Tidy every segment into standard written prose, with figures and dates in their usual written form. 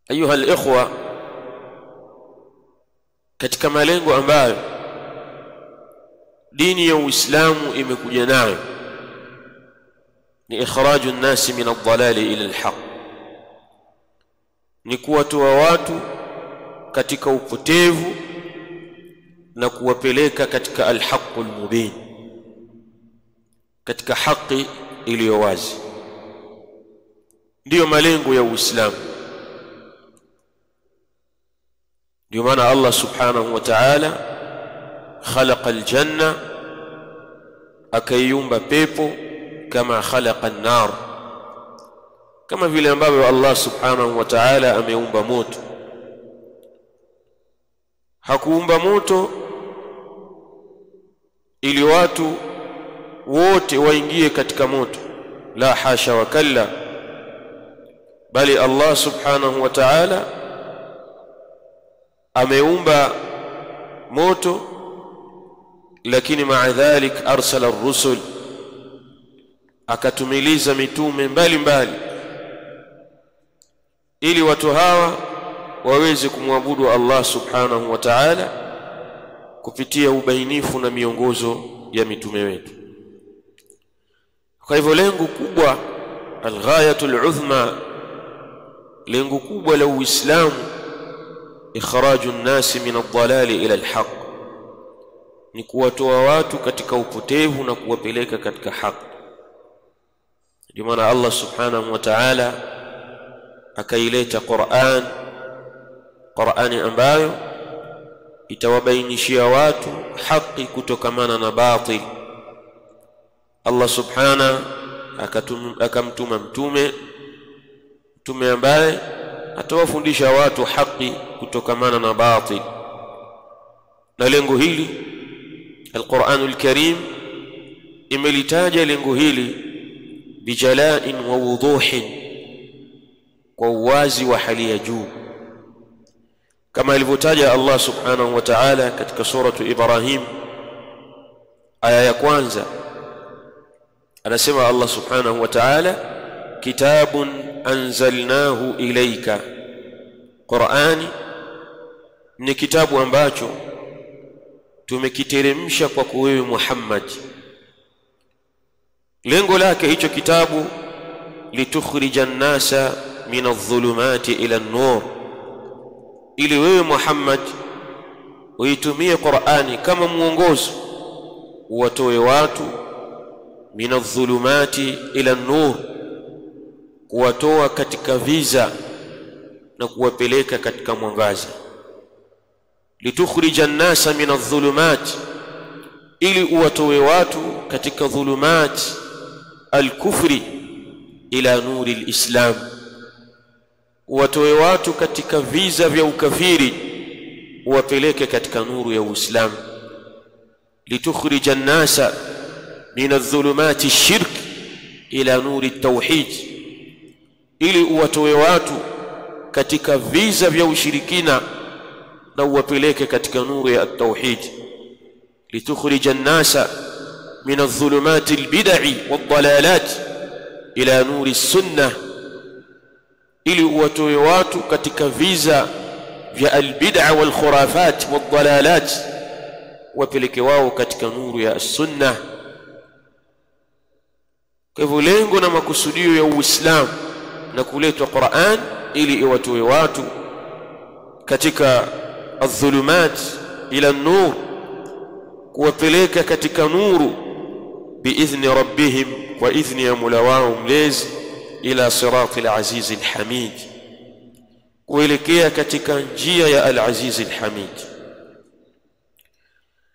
Ayuha al-ikhwa, katika malengo ambayo dini ya Uislamu imekuja nayo ni ikhraju an-nas min ad-dhalali ila al-haq, ni kuwatoa watu katika upotevu na kuwapeleka katika al-haqqul mubin, katika haki iliyo wazi. Ndiyo malengo ya Uislamu. Ndio maana Allah subhanahu wa ta'ala khalaqa al-janna, akaiumba pepo, kama khalaqa an-nar, kama vile ambavyo Allah subhanahu wa ta'ala ameumba moto. Hakuumba moto ili watu wote waingie katika moto, la hasha wa kalla, bali Allah subhanahu wa ta'ala ameumba moto, lakini maa dhalik arsala ar-rusul, akatumiliza mitume mbalimbali ili watu hawa waweze kumwabudu Allah subhanahu wa ta'ala kupitia ubainifu na miongozo ya mitume wetu. Kwa hivyo lengo kubwa, al-ghayatul uzma, lengo kubwa la Uislamu, ikhraju an-nas min ad-dhalali ila al-haq, ni kuwatoa watu katika upotevu na kuwapeleka katika haki. Ndio maana Allah subhanahu wa ta'ala akaileta Qur'ani ambayo itawabainishia watu haki kutokamana na batil. Allah subhanahu akamtuma mtume ambaye atawafundisha watu haki kutokamana na batil. Na lengo hili al-Qur'anul Karim imelitaja lengo hili bijala'in wa wuduhin, kwa uwazi wa hali ya juu, kama alivyotaja Allah subhanahu wa ta'ala katika suratu Ibrahim aya ya kwanza. Anasema Allah subhanahu wa ta'ala, kitabun anzalnahu ilayka, Qur'ani ni kitabu ambacho tumekiteremsha kwa wewe Muhammad. Lengo lake hicho kitabu, litukhrija an-nasa min adh-dhulumati ila an-nur, ili wewe Muhammad uitumie Qur'ani kama muongozo, uwatoe watu min adh-dhulumati ila an-nur, kuwatoa katika viza na kuwapeleka katika mwangaza. Litukhrija an-nasa min adh-dhulumati, ili uwatoe watu katika dhulumat al-kufri ila nuri al-islam, uwatoe watu katika viza vya ukafiri uwapeleke katika nuru ya Uislamu. Litukhrija an-nasa min adh-dhulumati ash-shirk ila nuri at-tauhid, ili uwatoe watu katika viza vya ushirikina na uwapeleke katika nuru ya at-tauhid. Litukhrija an-nasa min adh-dhulumati al-bid'i wad-dalalat ila nuri as-sunnah, ili uwatoe watu katika viza vya al-bid'a wal-khurafat wad-dalalat, wapeleke wao katika nuru ya as-sunnah. Kwa hivyo lengo na makusudio ya Uislamu na kuletwa Qur'an ili iwatoe watu katika adh-dhulumat ila an-nur, kuwapeleka katika nuru biidhni rabbihim, wa idhni ya Mola wao mlezi, ila siratil aziz al-hamid, kuelekea katika njia ya al-aziz al-hamid.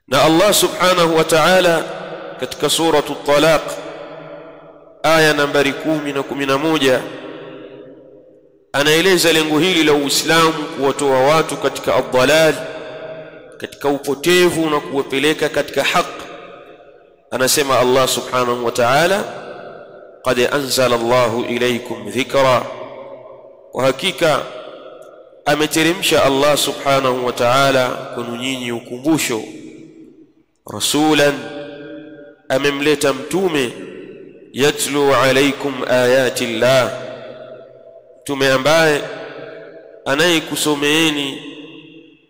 Na Allah subhanahu wa ta'ala katika suratu at-talaq aya nambari 10 na 11 anaeleza lengo hili la Uislamu, kuwatoa watu katika ad-dhalal, katika upotevu na kuwapeleka katika haki. Anasema Allah subhanahu wa ta'ala, qad anzala Allahu ilaykum dhikra, wa hakika ameteremsha Allah subhanahu wa ta'ala kwenu nyinyi ukumbusho. Rasulan, amemleta mtume, yatlu alaykum ayati Allah, mtume ambaye anayekusomeeni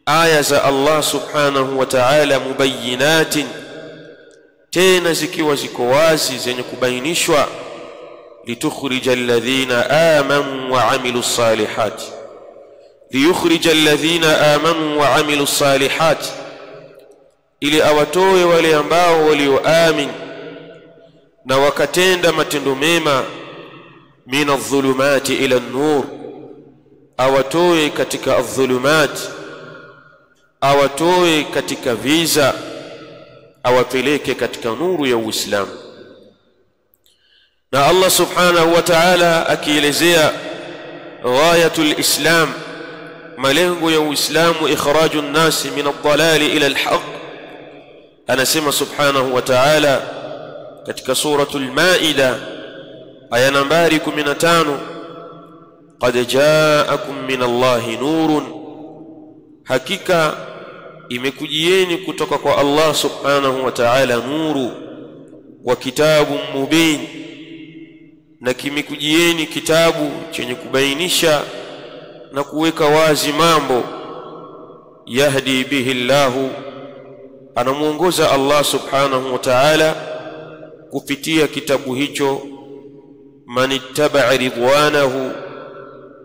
aya za Allah subhanahu wa ta'ala mubayyinatin, tena zikiwa ziko wazi zenye kubainishwa, litukhrija alladhina amanu wa amilus salihati, liyukhrija alladhina amanu wa amilus salihati, ili awatoe wale ambao walioamini na wakatenda matendo mema, min adh-dhulumati ila an-nur, awatoe katika adh-dhulumati, awatoe katika viza, awapeleke katika nuru ya Uislamu. Na Allah subhanahu wa ta'ala akielezea ghayatul islam, malengo ya Uislamu, ikhraju an-nasi min ad-dalali ila al-haq, anasema subhanahu wa ta'ala katika suratul Maida aya nambari 15, qad ja'akum min Allahi nurun, hakika imekujieni kutoka kwa Allah subhanahu wa ta'ala nuru, wa kitabun mubin, na kimekujieni kitabu chenye kubainisha na kuweka wazi mambo, yahdi bihi Allahu, anamuongoza Allah subhanahu wa ta'ala kupitia kitabu hicho, man ittaba'a ridwanahu,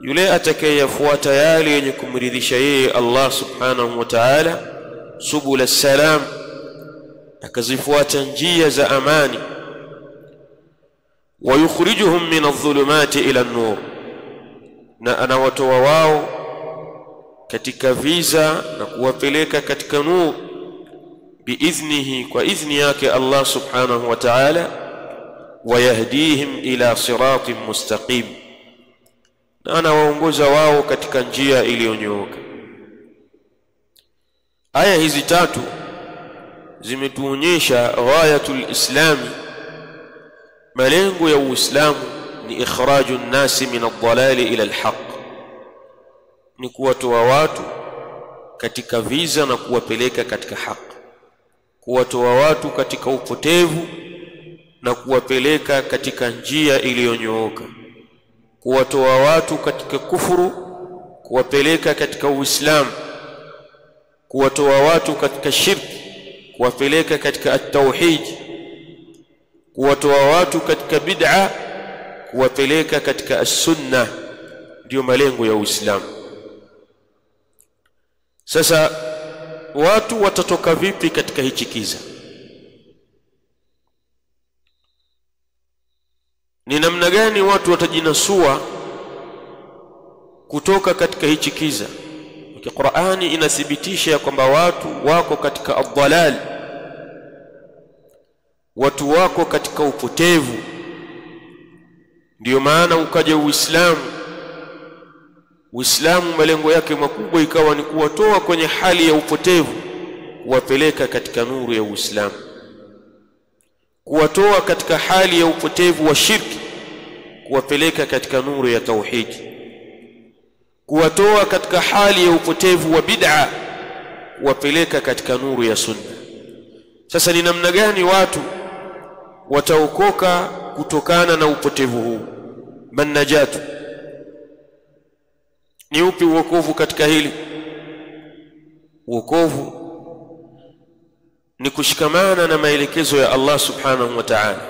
yule atakayefuata yale yenye kumridhisha yeye Allah subhanahu wa ta'ala, subul as-salam, akazifuata njia za amani, wa yukhrijuhum min adh-dhulumati ila an-nur, na anawatoa wao katika viza na kuwapeleka katika nur, biidhnihi, kwa idhni yake Allah subhanahu wa ta'ala, wa yahdihim ila siratin mustaqim, na anawaongoza wao katika njia iliyonyooka. Aya hizi tatu zimetuonyesha ghayatul islami, malengo ya Uislamu ni ikhraju an-nasi min ad-dalali ila al-haq, ni kuwatoa watu katika viza na kuwapeleka katika haki, kuwatoa watu katika upotevu na kuwapeleka katika njia iliyonyooka, kuwatoa watu katika kufuru kuwapeleka katika Uislamu, kuwatoa watu katika shirki kuwapeleka katika at-tauhid, kuwatoa watu katika bid'a kuwapeleka katika as-sunnah. Ndio malengo ya Uislamu. Sasa watu watatoka vipi katika hichi kiza? Ni namna gani watu watajinasua kutoka katika hichi kiza? Qur'ani inathibitisha kwamba watu wako katika ad-dalal, watu wako katika upotevu. Ndio maana ukaja Uislamu. Uislamu malengo yake makubwa ikawa ni kuwatoa kwenye hali ya upotevu kuwapeleka katika nuru ya Uislamu, kuwatoa katika hali ya upotevu wa shirki kuwapeleka katika nuru ya tauhid, kuwatoa katika hali ya upotevu wa bid'a kuwapeleka katika nuru ya sunna. Sasa ni namna gani watu wataokoka kutokana na upotevu huu? Man najatu, ni upi uokovu katika hili? Uokovu ni kushikamana na maelekezo ya Allah subhanahu wa ta'ala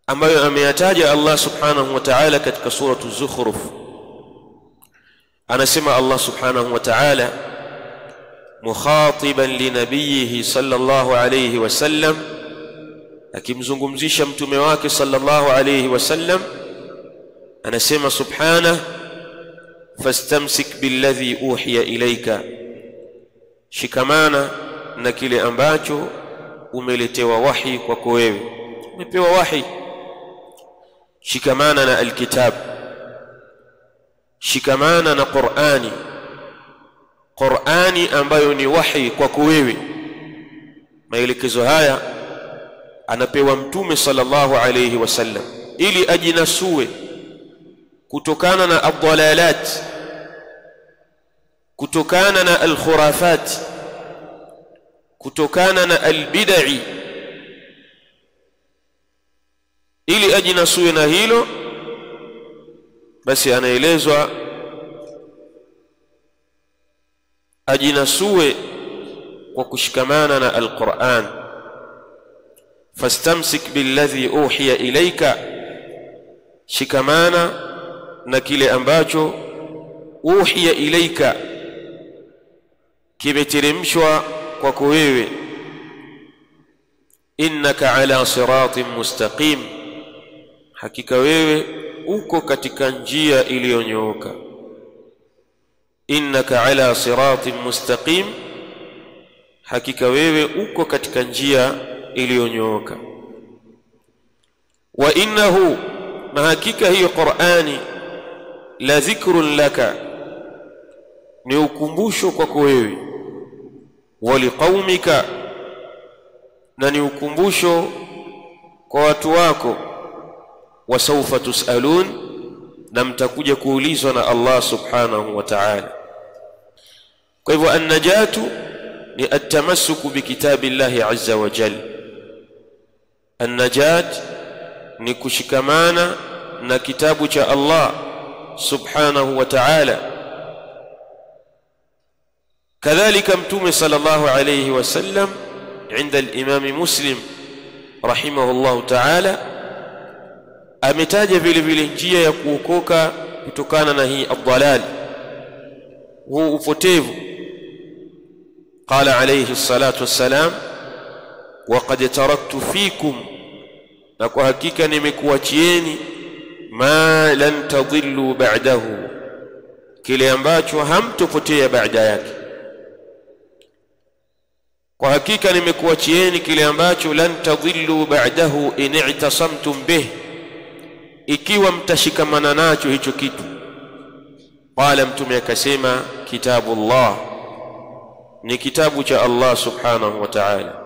ambayo ameyataja Allah subhanahu wa ta'ala katika suratu Zukhruf. Anasema Allah subhanahu wa ta'ala mukhatiban linabiyhi sallallahu alayhi wasallam, akimzungumzisha mtume wake sallallahu alayhi wasallam, anasema subhanahu fastamsik billadhi uhiya ilayka, shikamana na kile ambacho umeletewa wahi kwako wewe. Umepewa wahi, shikamana na alkitab, shikamana na Qur'ani, Qur'ani ambayo ni wahi kwako wewe. Maelekezo haya anapewa mtume sallallahu alayhi wasallam ili ajinasue kutokana na ad-dalalat, kutokana na al-khurafat, kutokana na al-bid'i, ili ajinasue na hilo. Basi anaelezwa ajinasue kwa kushikamana na al-Qur'an. Fastamsik billadhi uhiya ilayka, shikamana na kile ambacho uhiya ilayka, kimeteremshwa kwako wewe. Innaka ala siratin mustaqim, hakika wewe uko katika njia iliyonyooka. Innaka ala siratin mustaqim, hakika wewe uko katika njia iliyonyooka. Wa innahu, na hakika hiyo Qur'ani, la dhikrun laka, ni ukumbusho kwako wewe. Wa liqaumika, na ni ukumbusho kwa watu wako. Wa sawfa tusalun, na mtakuja kuulizwa na Allah subhanahu wa ta'ala. Kwa hivyo an-najatu ni at-tamassuku bi kitabillahi azza wa jalla. An-najat ni kushikamana na kitabu cha Allah subhanahu wa ta'ala. Kadhalika mtume sallallahu alayhi wasallam عند الإمام مسلم رحمه الله تعالى ametaja vile vile njia ya kuokoka kutokana na hii ad-dalal, huu upotevu. Qala alayhi salatu wassalam, wa qad taraktu fikum, na kwa hakika nimekuachieni, ma lan tadhillu ba'dahu, kile ambacho hamtopotea baada yake. Kwa hakika nimekuachieni kile ambacho lan tadhillu ba'dahu in i'tasamtum bih, ikiwa mtashikamana nacho hicho kitu. Qala, mtume akasema, kitabullah, ni kitabu cha Allah subhanahu wa ta'ala.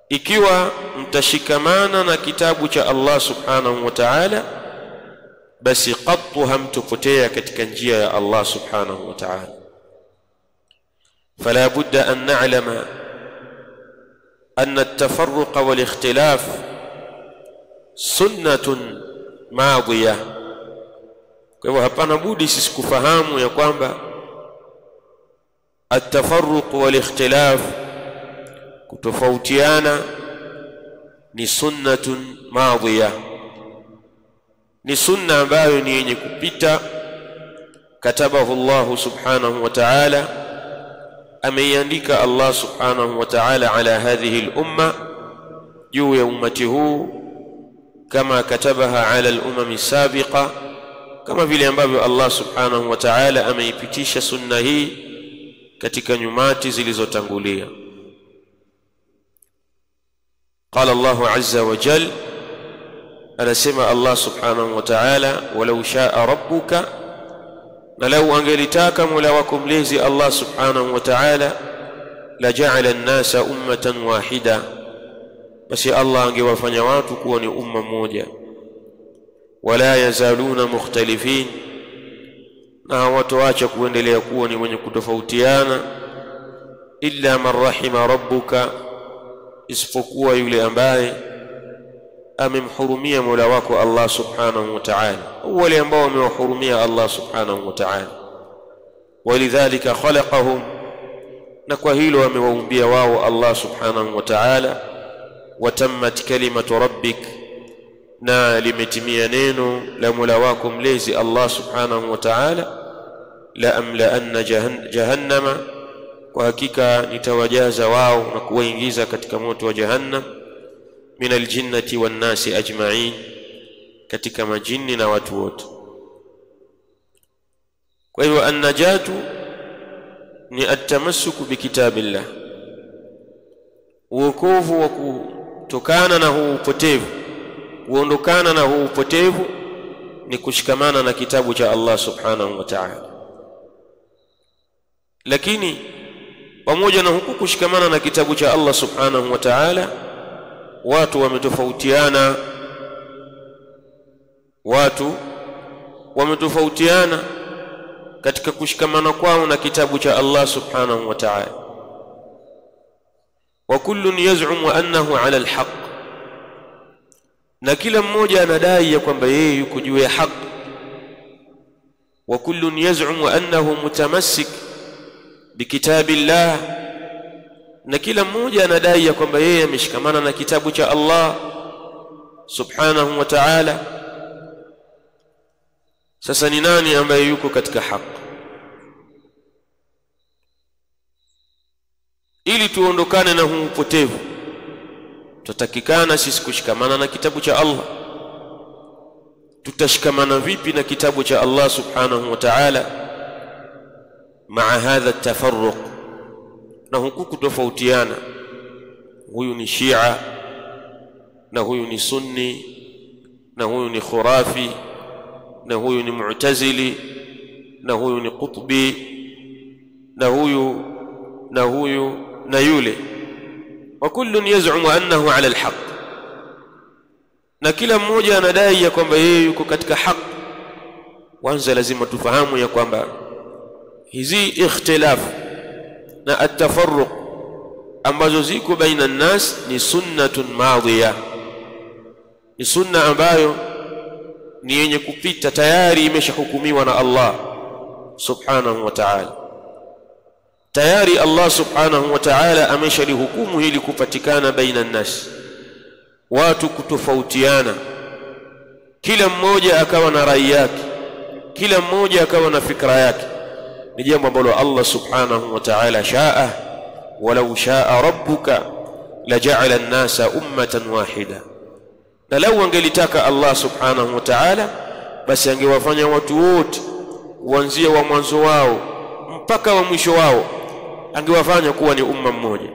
Ikiwa mtashikamana na kitabu cha Allah subhanahu wa ta'ala, basi qattu hamtopotea katika njia ya Allah subhanahu wa ta'ala. فلا بد أن نعلم أن التفرق والاختلاف سنة ماضية. Kwa hivyo hapana budi sisi kufahamu ya kwamba at-tafarruq wal-ikhtilaf, kutofautiana, ni sunnatun madhiya, ni sunna ambayo ni yenye kupita. Katabahu Allah subhanahu wa ta'ala, ameiandika Allah subhanahu wa ta'ala ala hadhihi al-umma, juu ya ummati huu, kama katabaha ala al-umami sabiqa, kama vile ambavyo Allah subhanahu wa ta'ala ameipitisha sunna hii katika nyumati zilizotangulia. Qala Allah azza wa jal, anasema Allah subhanahu wa ta'ala, walau shaa rabbuka, na lau angelitaka Mola wako mlezi Allah subhanahu wa ta'ala, la ja'ala an-nasa ummatan wahida, basi Allah angewafanya watu kuwa ni umma moja. Wala yazaluna mukhtalifin, na hawatoacha kuendelea kuwa ni wenye kutofautiana. Illa man rahima rabbuka, isipokuwa yule ambaye amemhurumia Mola wako Allah subhanahu wa ta'ala, wale ambao wamewahurumia Allah subhanahu wa ta'ala. Walidhalika khalaqahum, na kwa hilo amewaumbia wao Allah subhanahu wa ta'ala. Watammat kalimatu rabbik, na limetimia neno la Mola wako mlezi Allah subhanahu wa ta'ala. La amla anna jahannama, kwa hakika nitawajaza wao na kuwaingiza katika moto wa jahannam, min aljinnati wan nasi ajma'in, katika majini na watu wote. Kwa hivyo an-najatu ni at-tamassuku bi kitabillah, uokovu wa kutokana na huu upotevu, kuondokana na huu upotevu ni kushikamana na kitabu cha Allah subhanahu wa ta'ala. Lakini pamoja na huku kushikamana na kitabu cha Allah subhanahu wa ta'ala, watu wametofautiana katika kushikamana kwao na kitabu cha Allah subhanahu wa ta'ala. Wa kullun yaz'umu annahu 'ala al-haqq, na kila mmoja anadai ya kwamba yeye yuko juu ya haki. Wa kullun yaz'umu annahu mutamassik bikitabillah, na kila mmoja anadai ya kwamba yeye ameshikamana na kitabu cha Allah subhanahu wa ta'ala. Sasa ni nani ambaye yuko katika haki? Ili tuondokane na huu upotevu, tutatakikana sisi kushikamana na kitabu cha Allah. Tutashikamana vipi na kitabu cha Allah subhanahu wa ta'ala maa hadha at-tafarruq, na huku kutofautiana, huyu ni Shia na huyu ni Sunni na huyu ni Khurafi na huyu ni Mu'tazili na huyu ni Qutbi na huyu na yule, wa kullun yaz'umu annahu 'ala al-haqq, na kila mmoja anadai ya kwamba yeye yuko katika haki. Kwanza lazima tufahamu ya kwamba hizi ikhtilaf na at-tafarruq ambazo ziko baina an-nas ni sunnatun madhiya, ni sunna ambayo ni yenye kupita, tayari imeshahukumiwa na Allah subhanahu wa ta'ala. Tayari Allah subhanahu wa ta'ala ameshalihukumu hili kupatikana baina an-nas, watu kutofautiana, kila mmoja akawa na rai yake, kila mmoja akawa na fikra yake. Ni jambo ambalo Allah subhanahu wa ta'ala shaa, walau shaa rabbuka laja'ala an-nasa ummatan wahida, na lau angelitaka Allah subhanahu wa ta'ala basi angewafanya watu wote kuanzia wa mwanzo wao mpaka wa mwisho wao, angewafanya kuwa ni umma mmoja,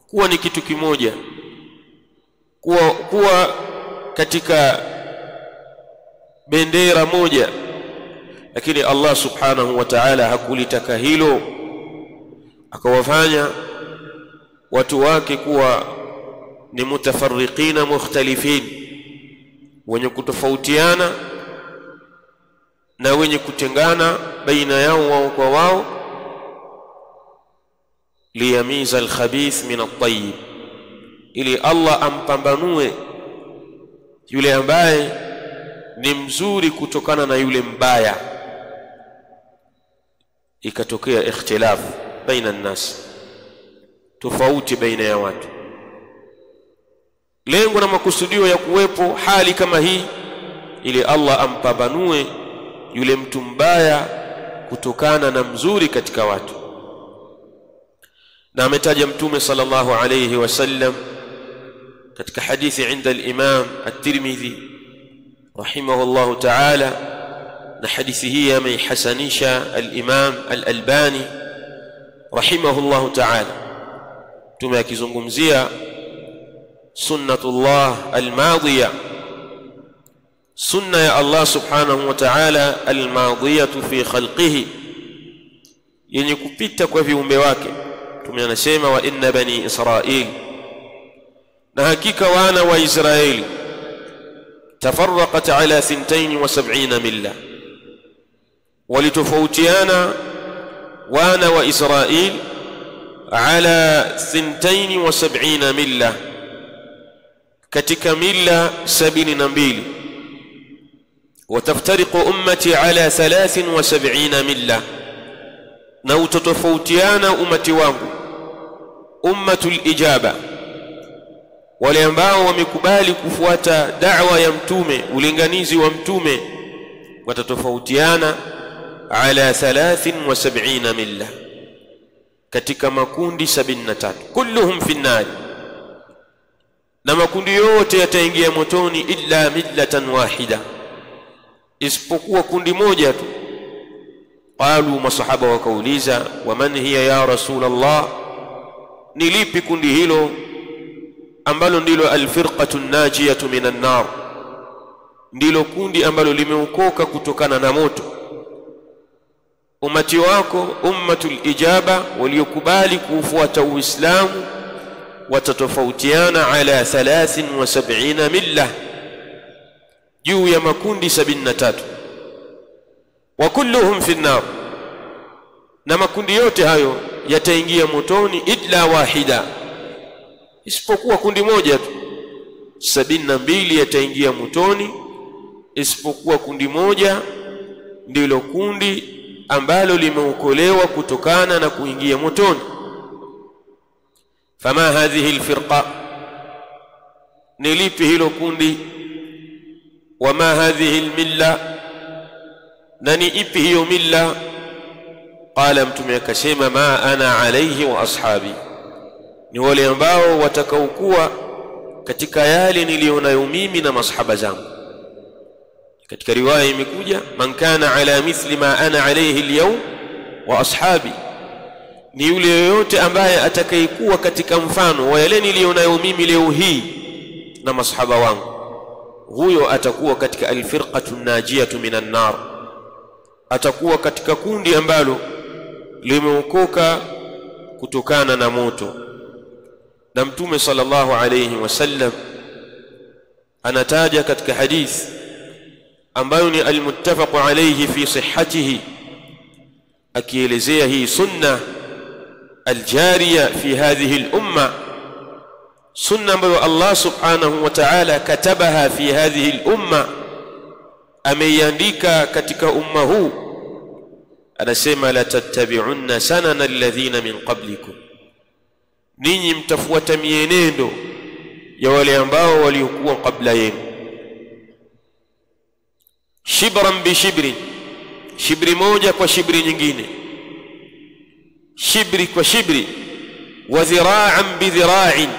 kuwa ni kitu kimoja, kuwa katika bendera moja. Lakini Allah subhanahu wa ta'ala hakulitaka hilo, akawafanya watu wake kuwa ni mutafarriqina mukhtalifin, wenye kutofautiana na wenye kutengana baina yao wao kwa wao, liyamiza al-khabith min at-tayyib, ili Allah ampambanue yule ambaye ni mzuri kutokana na yule mbaya. Ikatokea ikhtilaf baina an-nas, tofauti baina ya watu. Lengo na makusudio ya kuwepo hali kama hii ili Allah ampambanue yule mtu mbaya kutokana na mzuri katika watu. Na ametaja Mtume sallallahu alayhi wasallam katika hadithi inda al-Imam at-Tirmidhi rahimahullahu ta'ala, na hadithi hii ameihasanisha al-Imam al-Albani rahimahullahu ta'ala. Mtume akizungumzia sunnatullah al-madhiya, sunna ya Allah subhanahu wa ta'ala al-madhiyatu fi khalqihi, yenye kupita kwa viumbe wake. Mtume anasema wa inna bani Israil, na hakika wana wa Israeli, tafarraqat ala 72 milla, walitofautiana wana wa Israil ala 72 milla, katika milla 72. Wataftariqu ummati ala 73 milla, na utotofautiana umati wangu, ummatul ijaba, wale ambao wamekubali kufuata da'wa ya mtume, ulinganizi wa mtume, watatofautiana ala 73 milla, katika makundi 73, kulluhum fi an-nar, na makundi yote yataingia motoni illa millatan wahida, isipokuwa kundi moja tu. Qalu, masahaba wakauliza, waman hiya ya rasul Allah, ni lipi kundi hilo ambalo ndilo alfirqatu najiyatu minan nar, ndilo kundi ambalo limeokoka kutokana na moto? Umati wako ummatul ijaba, waliokubali kufuata Uislamu, watatofautiana ala 73 milla, juu ya makundi 73. Wa kulluhum fi an-nar, na makundi yote hayo yataingia motoni illa wahida, isipokuwa kundi moja tu. 72 yataingia motoni isipokuwa kundi moja, ndilo kundi ambalo limeokolewa kutokana na kuingia motoni. Fama hadhihi alfirqa, ni lipi hilo kundi? Wama hadhihi almilla, na ni ipi hiyo milla? Qala, mtume akasema, ma ana alayhi wa ashabi, ni wale ambao watakaokuwa katika yale nilionayo mimi na masahaba zangu. Katika riwaya imekuja man kana ala mithli ma ana alayhi alyawm wa ashabi, ni yule yoyote ambaye atakayekuwa katika mfano wa yale nilionayo mimi leo hii na masahaba wangu, huyo atakuwa katika alfirqatu najiyatu minan nar, atakuwa katika kundi ambalo limeokoka kutokana na moto. Na mtume sallallahu alayhi wasallam anataja katika hadith ambayo ni almuttafaq alayhi fi sihhatihi, akielezea hii sunna aljariya fi hadhihi al-umma, sunna ambayo Allah subhanahu wa ta'ala katabaha fi hadhihi al-umma, ameiandika katika umma huu. Anasema la tattabi'unna sanana alladhina min qablikum, ninyi mtafuata mienendo ya wale ambao waliokuwa kabla yenu. Shibran bi shibrin, shibri moja kwa shibri nyingine, shibri kwa shibri, wa dhira'an bi dhira'in,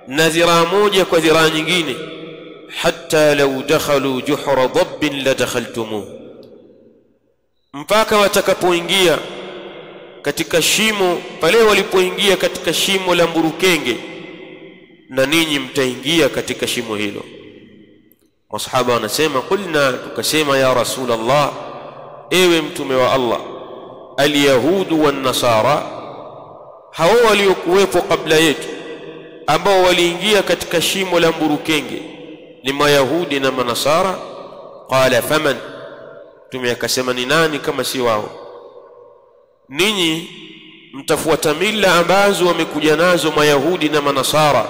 na dhiraa moja kwa dhiraa nyingine. Hatta law dakhalu juhra dhabbin la dakhaltumuh, mpaka watakapoingia katika shimo, pale walipoingia katika shimo la mburukenge, na ninyi mtaingia katika shimo hilo. Masahaba wanasema qulna, tukasema ya Rasulullah, ewe mtume wa Allah, alyahudu wan nasara, hao waliokuwepo kabla yetu ambao waliingia katika shimo la mburukenge ni mayahudi na manasara. Qala faman, mtume akasema ni nani kama si wao? Ninyi mtafuata mila ambazo wamekuja nazo mayahudi na manasara,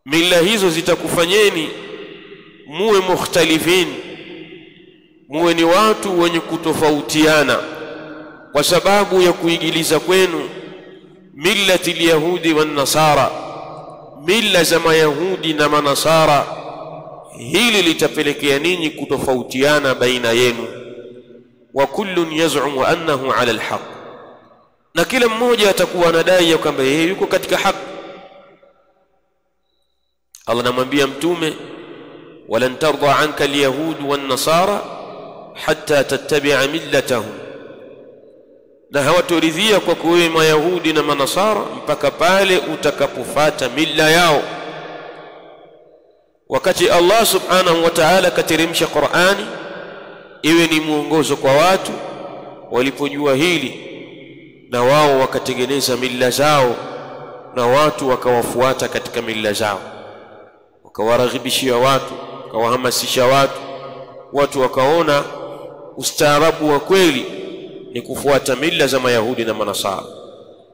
mila hizo zitakufanyeni muwe mukhtalifin, muwe ni watu wenye kutofautiana, kwa sababu ya kuigiliza kwenu millati alyahudi wan nasara, mila za mayahudi na manasara. Hili litapelekea ninyi kutofautiana baina yenu. Wa kullun yaz'umu annahu ala alhaq, na kila mmoja atakuwa anadai kwamba yeye yuko katika haki. Allah anamwambia mtume, walan tarda anka alyahud wan nasara hatta tattabi'a millatahum, na hawatoridhia kwa kuwe mayahudi na manasara mpaka pale utakapofuata mila yao. Wakati Allah subhanahu wa ta'ala kateremsha Qur'ani iwe ni mwongozo kwa watu, walipojua hili na wao wakatengeneza mila zao, na watu wakawafuata katika mila zao, wakawaraghibishia watu, wakawahamasisha watu, watu wakaona ustaarabu wa kweli ni kufuata mila za mayahudi na manasara.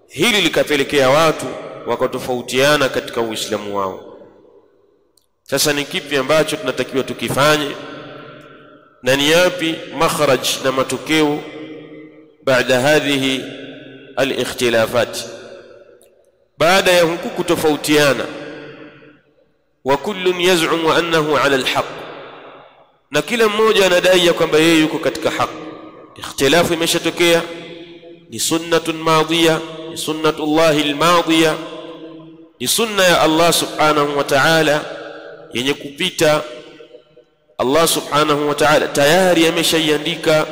Hili likapelekea watu wakatofautiana katika Uislamu wao. Sasa ni kipi ambacho tunatakiwa tukifanye, na ni yapi makhraj na matokeo baada hadhihi al-ikhtilafat, baada ya huku kutofautiana? Wa kullun yaz'umu annahu ala al-haq, na kila mmoja anadai kwamba yeye yuko katika haki. Ikhtilafu imeshatokea, ni sunnatun madhiya, ni sunnatullahi al-madhiya, ni sunna ya Allah subhanahu wa ta'ala yenye kupita. Allah subhanahu wa ta'ala tayari ameshaiandika,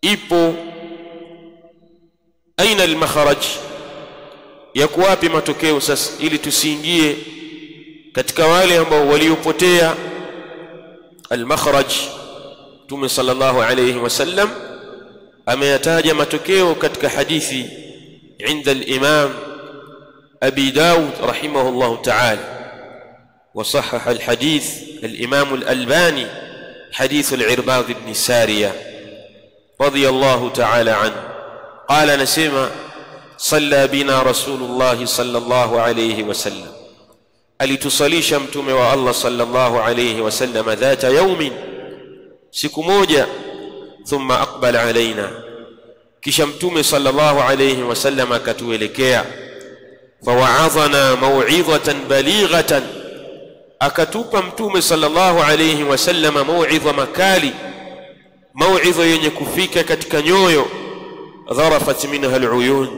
ipo. Aina al-makhraj, yako wapi matokeo sasa, ili tusiingie katika wale ambao waliopotea? Al-makhraj, Mtume sallallahu alayhi wasallam ameyataja matokeo katika hadithi inda al-Imam Abi Dawud rahimahullah ta'ala, وصحح الحديث الإمام الألباني حديث العرباض بن سارية رضي الله تعالى عنه. قال نسمع صلى بنا رسول الله صلى الله عليه وسلم, alitusalisha mtume wa Allah sallallahu alayhi wasallam dhata yawmin, siku moja thumma aqbala alaina, kisha mtume sallallahu alayhi wasallam akatuelekea, fawa'adhana maw'idhatan balighatan, akatupa mtume sallallahu alayhi wasallam maw'idha makali, maw'idha yenye kufika katika nyoyo. Dharafat minha al'uyun,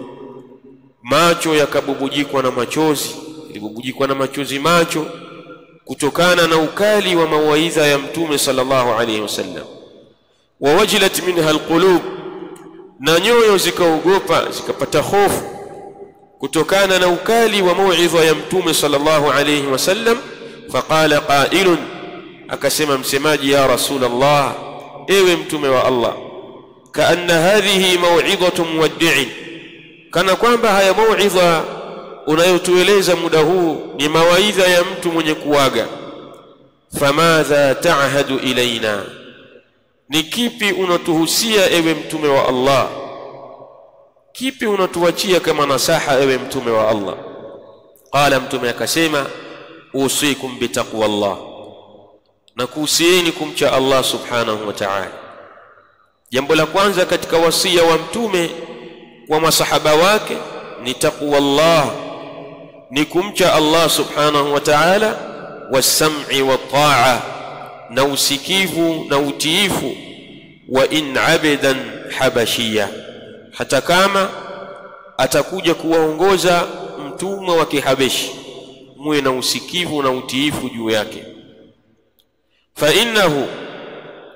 macho yakabubujikwa na machozi, ilibubujikwa na machozi macho kutokana na ukali wa mawaidha ya mtume sallallahu alayhi wasallam. Wa wajilat minha alqulub, na nyoyo zikaogopa zikapata hofu kutokana na ukali wa mauidha ya mtume sallallahu alayhi wasallam. Faqala qailun, akasema msemaji, ya Rasulullah, ewe mtume wa Allah, kaanna hadhihi mau'idhatu muwaddi'in, kana kwamba haya mauidha unayotueleza muda huu ni mawaidha ya mtu mwenye kuaga. Famadha ta'hadu ilaina, ni kipi unatuhusia ewe mtume wa Allah, kipi unatuachia kama nasaha ewe mtume wa Allah? Qala, mtume akasema, usikum bitaqwa Allah, na kuhusieni kumcha Allah subhanahu wa ta'ala. Jambo la kwanza katika wasia wa mtume kwa masahaba wake ni taqwa Allah, ni kumcha Allah subhanahu wa ta'ala, was-sam'i wat-ta'a, na usikivu na utiifu. Wa in abadan habashia, hata kama atakuja kuwaongoza mtumwa wa Kihabeshi, muwe na usikivu na utiifu juu yake. Fa innahu,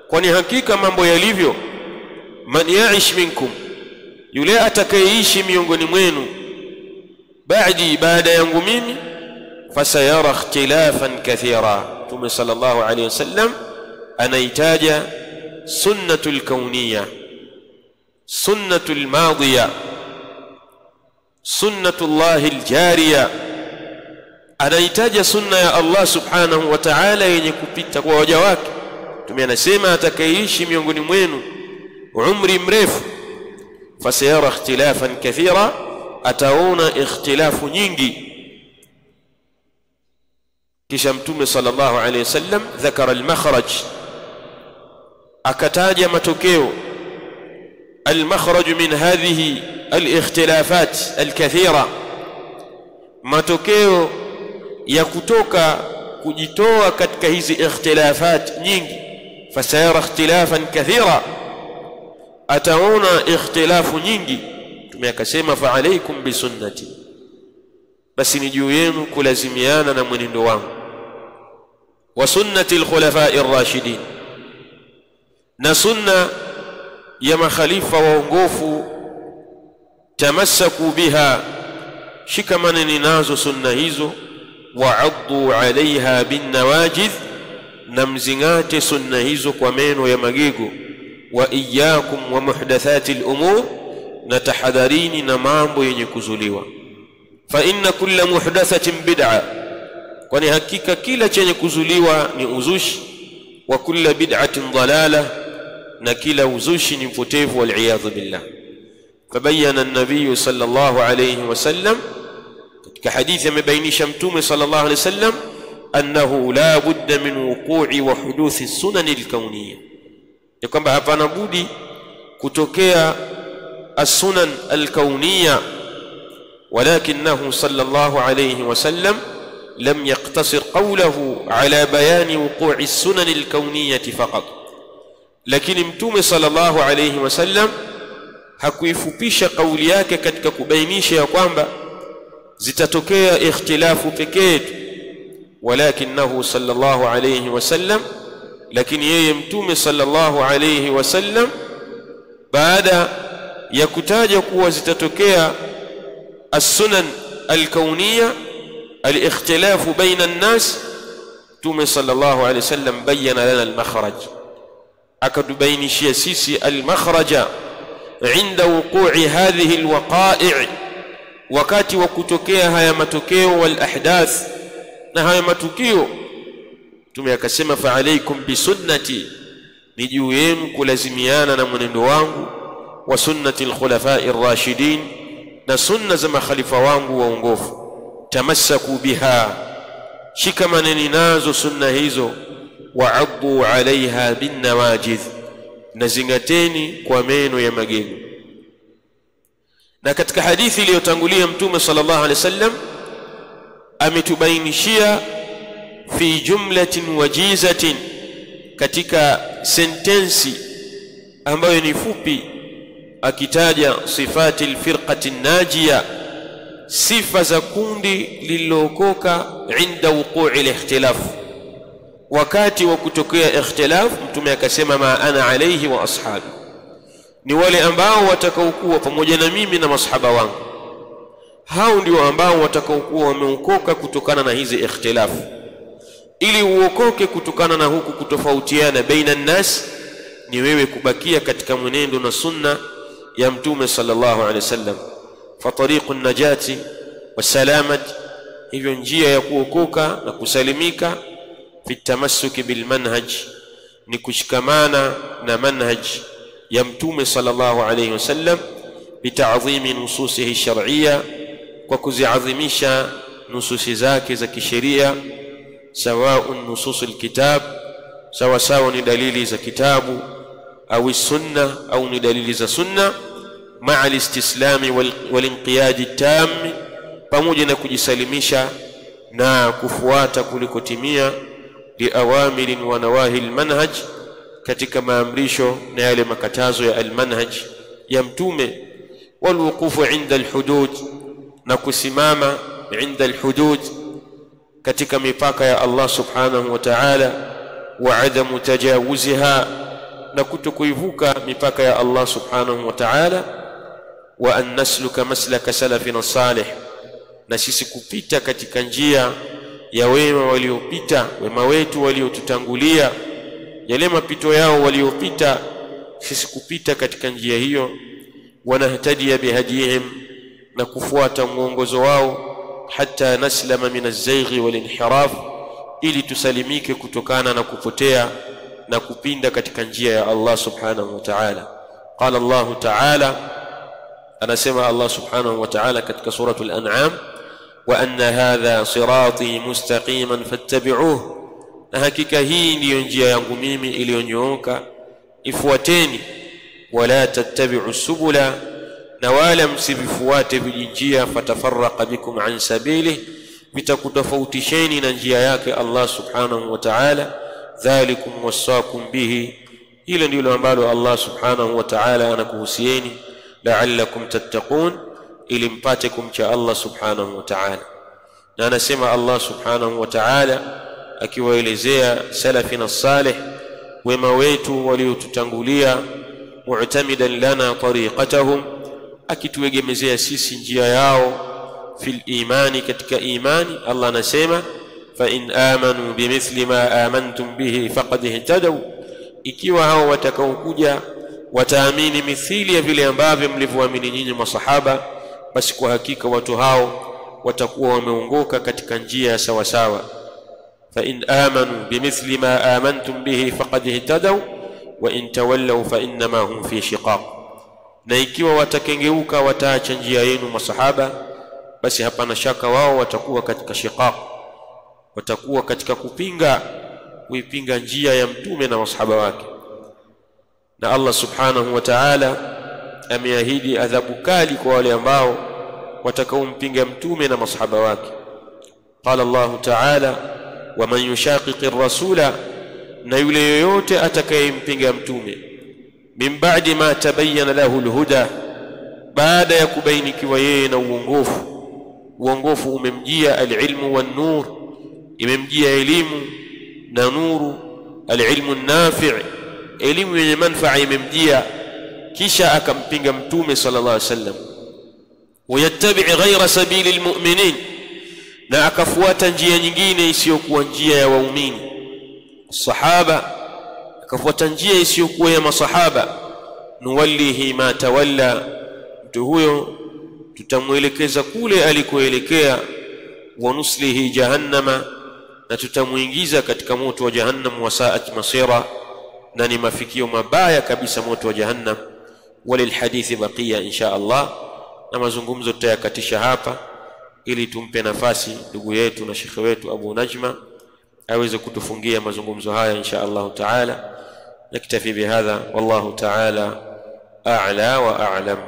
kwani hakika mambo yalivyo, man ya'ish minkum, yule atakayeishi miongoni mwenu, baadi, baada yangu mimi, fasayara ikhtilafan kathira. Mtume sallallahu alayhi wasallam anaitaja sunnatul kauniyya, sunnatul madhiya, sunnatullahi aljariya. Anaitaja sunna ya Allah subhanahu wa ta'ala yenye kupita kwa waja wake. Mtume anasema atakayeishi miongoni mwenu umri mrefu, fasayara ikhtilafan kathira, ataona ikhtilafu nyingi. Kisha mtume sallallahu alayhi wasallam dhakara al-makhraj, akataja matokeo. Al-makhraj min hadhihi al-ikhtilafat al-kathira, matokeo ya kutoka kujitoa katika hizi ikhtilafat nyingi. Fasayara ikhtilafan kathira, ataona ikhtilafu nyingi. Mtume akasema, fa alaykum bi sunnati, basi ni juu yenu kulazimiana na mwenendo wangu, wa sunnati al-khulafa'i ar-rashidin, na sunna ya makhalifa waongofu. Tamassaku biha, shikamaneni nazo sunna hizo. Wa'addu 'alayha bin nawajidh, na mzingate sunna hizo kwa meno ya magego. Wa iyyakum wa muhdathati al-umur, na tahadharini na mambo yenye kuzuliwa. Fa inna kulla muhdathatin bid'a, kwani hakika kila chenye kuzuliwa ni uzushi. Wa kulla bid'atin dalalah, na kila uzushi ni upotevu, wal iyadhu billah. Fabayyana an-nabiy sallallahu alayhi wasallam, katika hadithi amebainisha mtume sallallahu alayhi wasallam, annahu la budda min wuqu'i wa huduthi sunan al-kawniyya, ya kwamba hapana budi kutokea as-sunan al-kawniyya. Walakinahu sallallahu alayhi wasallam lam yaqtasir qawluhu ala bayani wuqu'i as-sunan al-kawniyya faqat, lakini mtume sallallahu alayhi wasallam hakuifupisha kauli yake katika kubainisha ya kwamba zitatokea ikhtilafu pekee tu. Walakinahu sallallahu alayhi wasallam, lakini yeye mtume sallallahu alayhi wasallam, baada ya kutaja kuwa zitatokea as-sunan al-kawniyya, al-ikhtilafu baina an-nas, mtume sallallahu alayhi wasallam bayyana lana al-makhraj, akatubainishia sisi al-makhraja inda wuqu'i hadhihi al-waqa'i', wakati wa kutokea haya matokeo, wal ahdath, na haya matukio. Mtume akasema, fa alaykum bi sunnati, ni juu yenu kulazimiana na mwenendo wangu, wa sunnati al-khulafa'i ar-rashidin, na sunna za makhalifa wangu waongofu. Tamassaku biha, shikamaneni nazo sunna hizo. wa'addu 'alayha bin nawajidh, na zingateni kwa meno ya magego. Na katika hadithi iliyotangulia Mtume sallallahu alaihi wasallam ametubainishia fi jumlatin wajizatin, katika sentensi ambayo ni fupi, akitaja sifati alfirqati najia, sifa za kundi lililookoka inda wuqu'i alikhtilaf, wakati wa kutokea ikhtilaf. Mtume akasema ma ana alayhi wa ashabi, ni wale ambao watakaokuwa pamoja na mimi na masahaba wangu. Hao ndio ambao watakaokuwa wameokoka kutokana na hizi ikhtilafu. Ili uokoke kutokana na huku kutofautiana baina nas, ni wewe kubakia katika mwenendo na sunna ya Mtume sallallahu alaihi wasallam. Fa tariqun najati wasalamati, hivyo njia ya kuokoka na kusalimika, fi tamassuki bil manhaj, ni kushikamana na manhaj ya Mtume sallallahu alaihi wasallam, bita'dhimi nususihi shar'iyya, kwa kuziadhimisha nususi zake za kisheria, sawa'un nususul kitab, sawa sawa ni dalili za kitabu, au sunna, au ni dalili za sunna, ma'a al-istislami wal inqiyadi tam, pamoja na kujisalimisha na kufuata kulikotimia, li awamirin wa nawahi al-manhaj, katika maamrisho na yale makatazo ya al-manhaj ya Mtume, wal wuqufu 'inda al-hudud, na kusimama 'inda al-hudud, katika mipaka ya Allah subhanahu wa ta'ala, wa 'adamu tajawuziha, na kutokuivuka mipaka ya Allah subhanahu wa ta'ala, wa an nasluka maslaka salafina salih, na sisi kupita katika njia ya wema waliopita, wema wetu waliotutangulia, yale mapito yao waliopita, sisi kupita katika njia hiyo. Wanahtadiya bihadihim, na kufuata mwongozo wao, hatta naslama min az-zayghi wal inhiraf, ili tusalimike kutokana na kupotea na kupinda katika njia ya Allah subhanahu wa ta'ala. Qala Allah ta'ala, anasema Allah subhanahu wa ta'ala katika suratul an'am, wa anna hadha sirati mustaqiman fattabi'uhu, na hakika hii ndiyo njia yangu mimi iliyonyooka, ifuateni. Wala tattabi'u subula, na wala msivifuate vijinjia, fatafarraqa bikum an sabilihi, vitakutofautisheni na njia yake Allah subhanahu wa ta'ala. Dhalikum wasaakum bihi, hilo ndilo ambalo Allah subhanahu wa ta'ala anakuhusieni, la'allakum tattaqun, ili mpate kumcha Allah subhanahu wa ta'ala. Na anasema Allah subhanahu wa ta'ala akiwaelezea salafina salih, wema wetu waliotutangulia, mu'tamidan lana tariqatahum, akituegemezea sisi njia yao, fil imani, katika imani. Allah anasema fa in amanu bimithli ma amantum bihi faqad ihtadaw, ikiwa hao watakaokuja wataamini mithili ya vile ambavyo mlivyoamini nyinyi masahaba, basi kwa hakika watu hao watakuwa wameongoka katika njia sawa sawa. Fa in amanu bimithli ma amantum bihi faqad ihtadaw wa in tawallaw fa inma hum fi shiqaq, na ikiwa watakengeuka, wataacha njia yenu masahaba, basi hapana shaka wao watakuwa katika shiqaq, watakuwa katika kuipinga njia ya Mtume na masahaba wake. Na Allah subhanahu wa ta'ala ameahidi adhabu kali kwa wale ambao watakaompinga Mtume na masahaba wake. Qala Allah ta'ala, wa man yushaqiqi ar-rasula, na yule yoyote atakayempinga Mtume, min ba'di ma tabayyana lahu al-huda, baada ya kubainikiwa yeye na uongofu umemjia, al-ilmu wan-nur, imemjia elimu na nuru, al-ilmu an-nafi', elimu yenye manufaa imemjia, kisha akampinga Mtume sallallahu alaihi wasallam. Wayattabi' ghayra sabili al-mu'minin, na akafuata njia nyingine isiyokuwa njia ya waumini sahaba, akafuata njia isiyokuwa ya masahaba. Nuwallihi ma tawalla, mtu huyo tutamuelekeza kule alikoelekea. Wa nuslihi jahannama, na tutamuingiza katika moto wa jahannam. Wasaat masira, na ni mafikio mabaya kabisa moto wa jahannam. Walilhadithi baqiya insha Allah, na mazungumzo tutayakatisha hapa ili tumpe nafasi ndugu yetu na shekhe wetu Abu Najma aweze kutufungia mazungumzo haya insha Allah taala. Naktafi bihadha wallahu taala a'la wa a'lam.